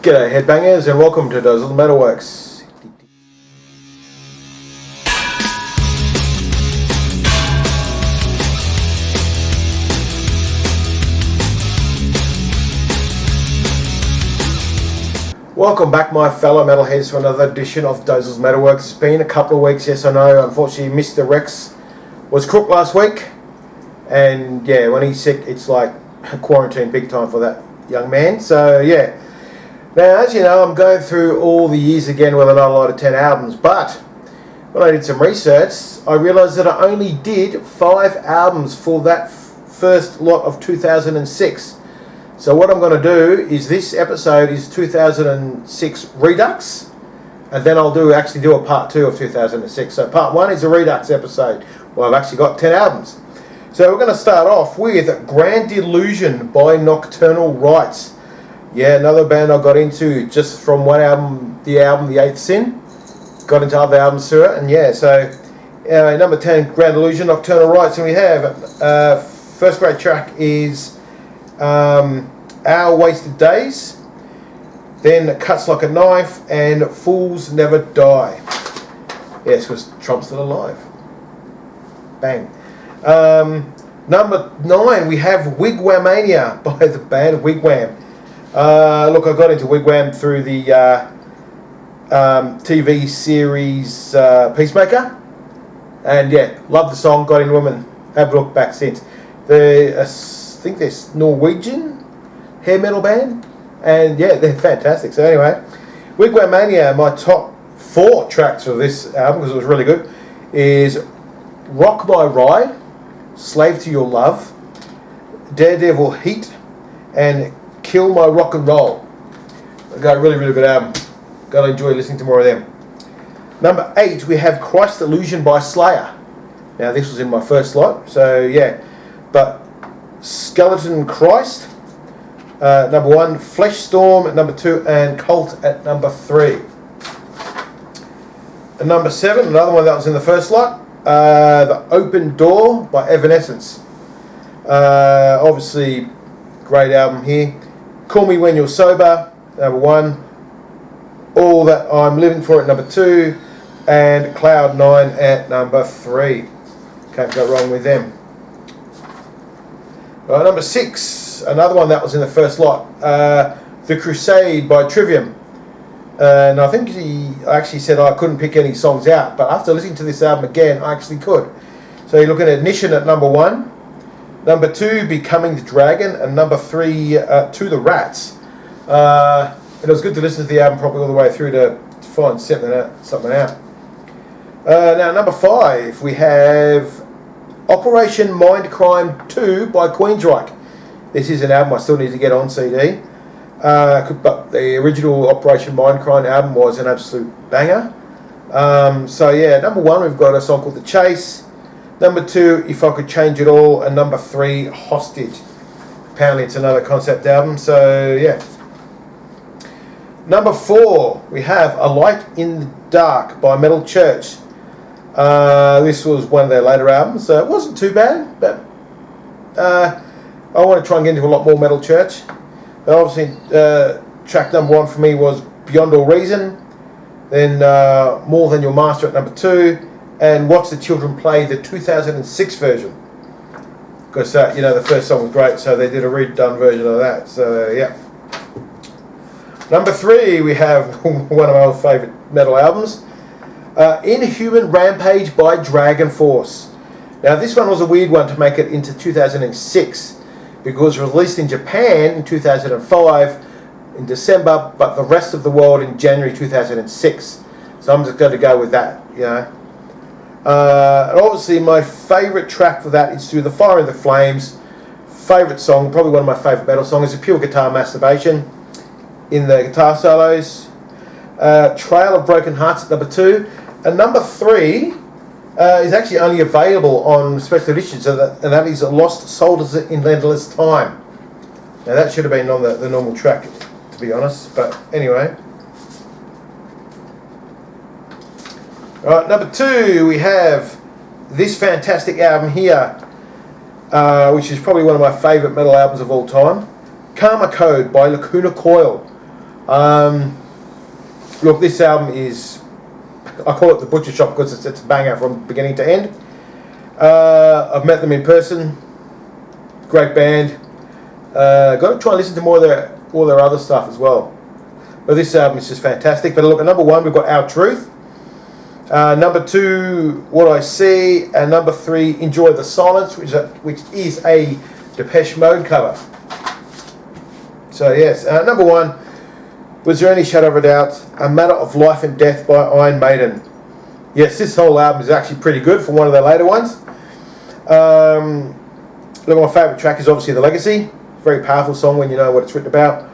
G'day headbangers and welcome to Dozel's Metalworks. Welcome back my fellow metalheads to another edition of Dozel's Metalworks. It's been a couple of weeks, yes I know, unfortunately Mr. Rex was crook last week, and yeah, when he's sick it's like quarantine big time for that young man, so yeah. Now, as you know, I'm going through all the years again with another lot of 10 albums, but when I did some research, I realised that I only did 5 albums for that first lot of 2006. So what I'm going to do is, this episode is 2006 Redux, and then I'll actually do a part 2 of 2006. So part 1 is a Redux episode, where I've actually got 10 albums. So we're going to start off with Grand Delusion by Nocturnal Rites. Yeah, another band I got into just from one album, the Eighth Sin. Got into other albums through it, and yeah, so number 10, Grand Delusion, Nocturnal Rites, and we have first great track is Our Wasted Days, then Cuts Like a Knife, and Fools Never Die. Yes, because Trump's still alive. Bang. Number 9, we have Wigwamania by the band Wigwam. Look, I got into Wigwam through the TV series Peacemaker, and yeah, love the song, got into them and have looked back since. I think they're Norwegian hair metal band, and yeah, they're fantastic. So anyway, Wigwamania, my top 4 tracks for this album, because it was really good, is Rock My Ride, Slave to Your Love, Daredevil Heat, and Kill My Rock and Roll. Got a really, really good album. Gotta enjoy listening to more of them. Number 8, we have Christ Illusion by Slayer. Now this was in my first slot, so yeah. But Skeleton Christ, number 1, Flesh Storm at number 2, and Cult at number 3. And number 7, another one that was in the first slot, The Open Door by Evanescence. Obviously, great album here. Call Me When You're Sober, number 1. All That I'm Living For at number 2. And Cloud 9 at number 3. Can't go wrong with them. Number 6, another one that was in the first lot. The Crusade by Trivium. And I think I actually said I couldn't pick any songs out, but after listening to this album again, I actually could. So you're looking at Ignition at number 1. Number 2, Becoming the Dragon, and number 3, To the Rats. It was good to listen to the album probably all the way through to find something out. Now, number 5, we have Operation Mindcrime 2 by Queensryche. This is an album I still need to get on CD. But the original Operation Mindcrime album was an absolute banger. So yeah, number 1, we've got a song called The Chase. Number 2, If I Could Change It All, and number 3, Hostage. Apparently it's another concept album, so yeah. Number 4, we have A Light in the Dark by Metal Church. This was one of their later albums, so it wasn't too bad, but I want to try and get into a lot more Metal Church. But obviously, track number 1 for me was Beyond All Reason, then More Than Your Master at number 2, and Watch the Children Play, the 2006 version. Because, the first song was great, so they did a redone version of that. So, yeah. Number 3, we have one of my favourite metal albums, Inhuman Rampage by Dragon Force. Now, this one was a weird one to make it into 2006, because it was released in Japan in 2005 in December, but the rest of the world in January 2006. So I'm just going to go with that, And obviously my favourite track for that is Through the Fire and the Flames. Favourite song, probably one of my favourite metal songs, is a pure guitar masturbation in the guitar solos. Trail of Broken Hearts at number 2. And number 3 is actually only available on special editions, and that is Lost Soldiers in Endless Time. Now that should have been on the normal track, to be honest, but anyway. Alright, number 2, we have this fantastic album here, which is probably one of my favourite metal albums of all time, Karma Code by Lacuna Coil. Look, this album is, I call it the butcher shop because it's a banger from beginning to end. I've met them in person. Great band. Got to try and listen to more of all their other stuff as well. But this album is just fantastic. But look, at number 1 we've got Our Truth. Number 2, What I See. And number 3, Enjoy the Silence, which is a Depeche Mode cover. So yes, number 1, Was There Any Shadow of a Doubt, A Matter of Life and Death by Iron Maiden. Yes, this whole album is actually pretty good for one of their later ones. Look, my favourite track is obviously The Legacy. Very powerful song when you know what it's written about.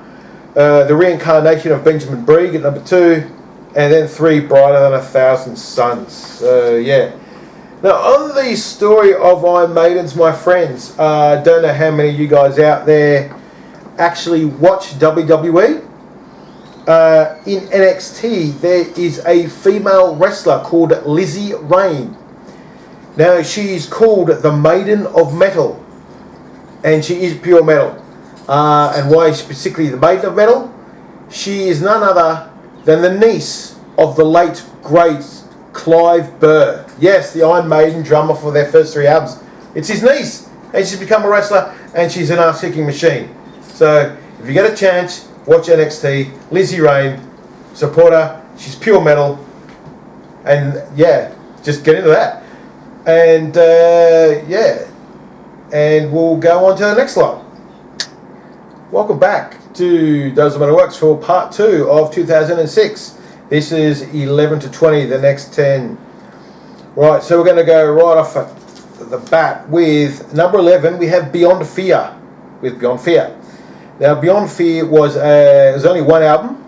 The Reincarnation of Benjamin Brieg at number 2. And then 3, Brighter Than a Thousand Suns. So yeah. Now on the story of Iron Maidens, my friends, I don't know how many of you guys out there actually watch WWE. In NXT there is a female wrestler called Lizzie Rain. Now she's called the Maiden of Metal, and she is pure metal. And why is she particularly the Maiden of Metal? She is none other than the niece of the late great Clive Burr. Yes, the Iron Maiden drummer for their first 3 albums. It's his niece, and she's become a wrestler, and she's an ass-kicking machine. So if you get a chance, watch NXT. Lizzie Rain, support her. She's pure metal, and yeah, just get into that. And yeah, and we'll go on to the next slide. Welcome back to Does the Metal Works for part 2 of 2006. This is 11 to 20, the next 10. Right, so we're going to go right off at the bat with number 11. We have Beyond Fear, with Beyond Fear. Now, Beyond Fear was it was only one album,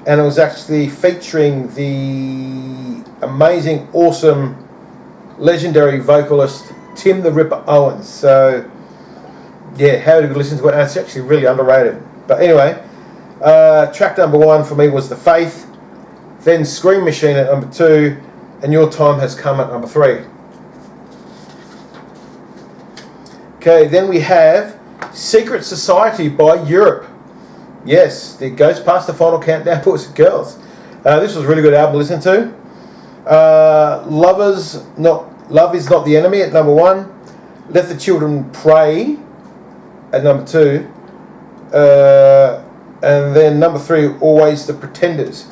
and it was actually featuring the amazing, awesome, legendary vocalist Tim the Ripper Owens. So yeah, how did we listen to it? And it's actually really underrated. But anyway, track number 1 for me was The Faith, then Scream Machine at number 2, and Your Time Has Come at number 3. Okay, then we have Secret Society by Europe. Yes, it goes past the final countdown, boys and girls. This was a really good album to listen to. Love Is Not the Enemy at number 1. Let the Children Pray at number 2. And then number 3, Always the Pretenders.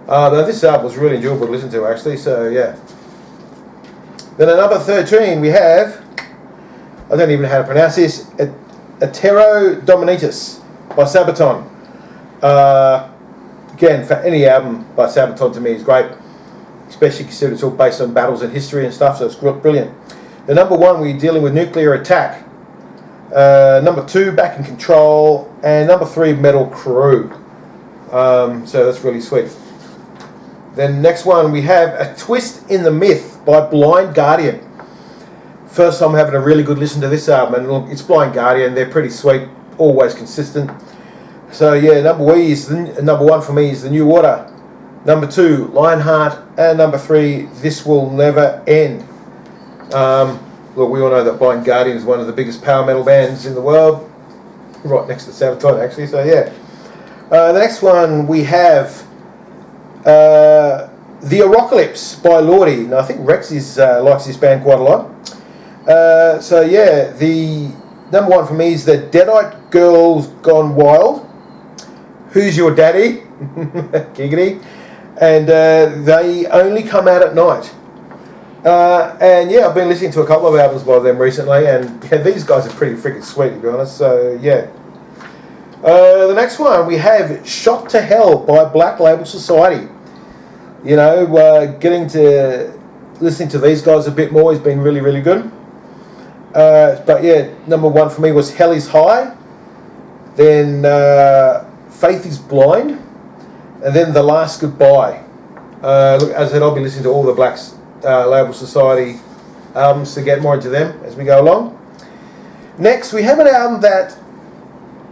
Now this album was really enjoyable to listen to, actually, so yeah. Then at number 13 we have, I don't even know how to pronounce this, Etero Dominitus by Sabaton. Again, for any album by Sabaton to me is great, especially considering it's all based on battles and history and stuff, so it's brilliant. The number 1, we're dealing with Nuclear Attack. Number 2, Back in Control. And number 3, Metal Crew. So that's really sweet. Then next one, we have A Twist in the Myth by Blind Guardian. First time having a really good listen to this album, and look, it's Blind Guardian. They're pretty sweet, always consistent. So yeah, number 1 for me is The New Order. Number 2, Lionheart, and number 3, This Will Never End. Look, we all know that Blind Guardian is one of the biggest power metal bands in the world, right next to Sabaton, actually. So yeah, the next one we have The Apocalypse by Lordi. Now I think Rex likes this band quite a lot. So yeah, the number 1 for me is the Deadite Girls Gone Wild. Who's Your Daddy? Giggity. And they only come out at night. And yeah, I've been listening to a couple of albums by them recently, and yeah, these guys are pretty freaking sweet, to be honest. So yeah. The next one we have Shot to Hell by Black Label Society. You know, getting to listening to these guys a bit more has been really, really good. But yeah, number 1 for me was Hell Is High, then Faith Is Blind, and then The Last Goodbye. Look, as I said, I'll be listening to all the Black Label Society albums to get more into them as we go along. Next, we have an album that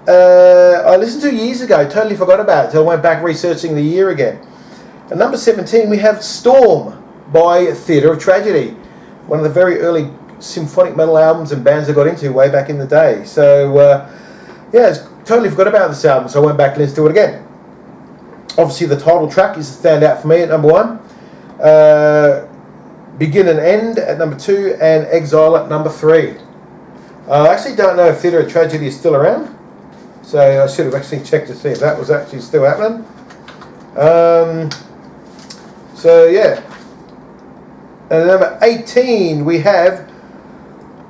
I listened to years ago, totally forgot about it, so I went back researching the year again. At number 17, we have Storm by Theatre of Tragedy, one of the very early symphonic metal albums and bands I got into way back in the day. So yeah, I totally forgot about this album, so I went back and listened to it again. obviously the title track is the standout for me at number 1. Begin and End at number 2, and Exile at number 3. I actually don't know if Theatre of Tragedy is still around, so I should have actually checked to see if that was actually still happening. So yeah. And number 18 we have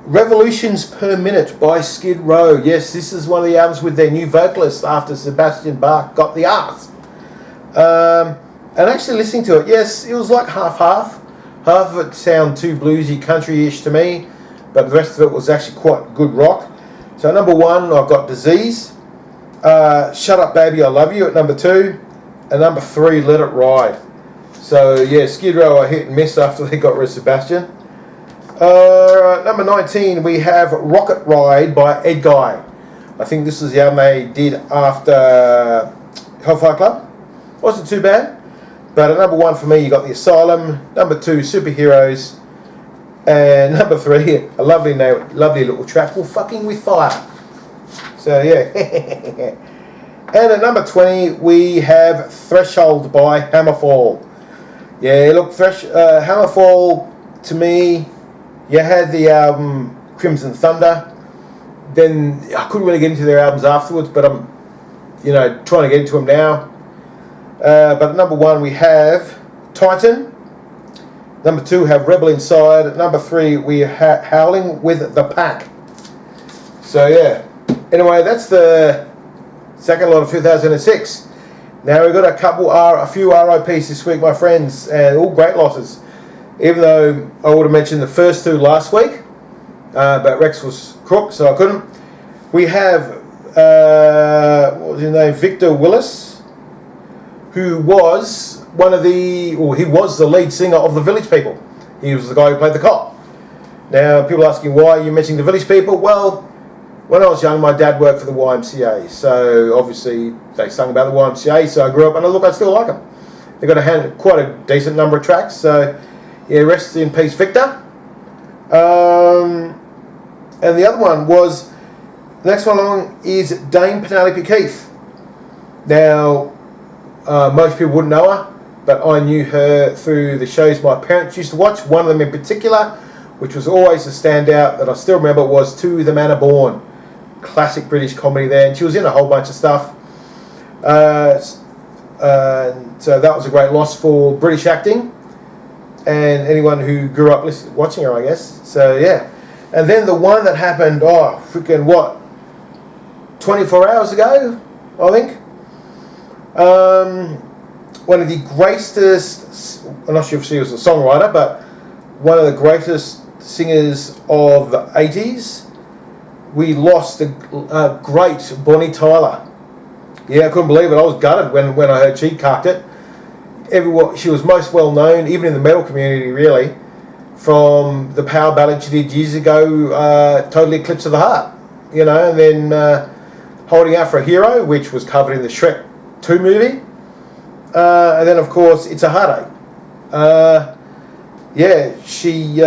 Revolutions Per Minute by Skid Row. Yes, this is one of the albums with their new vocalist after Sebastian Bach got the arse. And actually listening to it, yes, it was like half-half. Half of it sounded too bluesy, country-ish to me, but the rest of it was actually quite good rock. So number 1, I've got Disease. Shut Up Baby, I Love You at number 2. And number 3, Let It Ride. So yeah, Skid Row are hit and miss after they got rid of Sebastian. Number 19, we have Rocket Ride by Ed Guy. I think this is the album they did after Hellfire Club. Wasn't too bad. But at number 1 for me, you got The Asylum. Number 2, Superheroes. And number 3, a lovely little track called Fucking With Fire. So yeah. And at number 20, we have Threshold by Hammerfall. Yeah, look, Hammerfall, to me, you had the album Crimson Thunder. Then I couldn't really get into their albums afterwards, but I'm, trying to get into them now. But at number 1, we have Titan. Number 2, we have Rebel Inside. At number 3, we have Howling with the Pack. So yeah. Anyway, that's the second lot of 2006. Now we've got a few RIPs this week, my friends, and all great losses. Even though I would have mentioned the first 2 last week, but Rex was crook, so I couldn't. We have what was his name, Victor Willis, who was he was the lead singer of the Village People. He was the guy who played the cop. Now people are asking, why are you mentioning the Village People? Well, when I was young, my dad worked for the YMCA, so obviously they sung about the YMCA, so I grew up, and I still like them. They've got quite a decent number of tracks, so yeah, rest in peace, Victor. And the other one was, the next one along is Dame Penelope Keith. Now, most people wouldn't know her, but I knew her through the shows my parents used to watch. One of them in particular, which was always a standout that I still remember, was To the Manor Born. Classic British comedy there, and she was in a whole bunch of stuff. So that was a great loss for British acting and anyone who grew up watching her, I guess. So yeah. And then the one that happened, 24 hours ago, I think. One of the greatest, I'm not sure if she was a songwriter, but one of the greatest singers of the 80s. We lost the great Bonnie Tyler. Yeah, I couldn't believe it. I was gutted when I heard she carked it. She was most well known, even in the metal community, really, from the power ballad she did years ago, Total Eclipse of the Heart. And then Holding Out for a Hero, which was covered in the Shrek 2 movie. And then, of course, It's a Heartache. She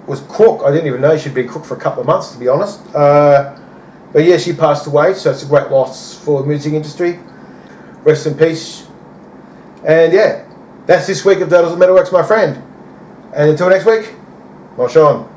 was crook. I didn't even know she'd been crook for a couple of months, to be honest. But yeah, she passed away, so it's a great loss for the music industry. Rest in peace. And yeah, that's this week of Doodles and Metalworks, my friend. And until next week, Sean.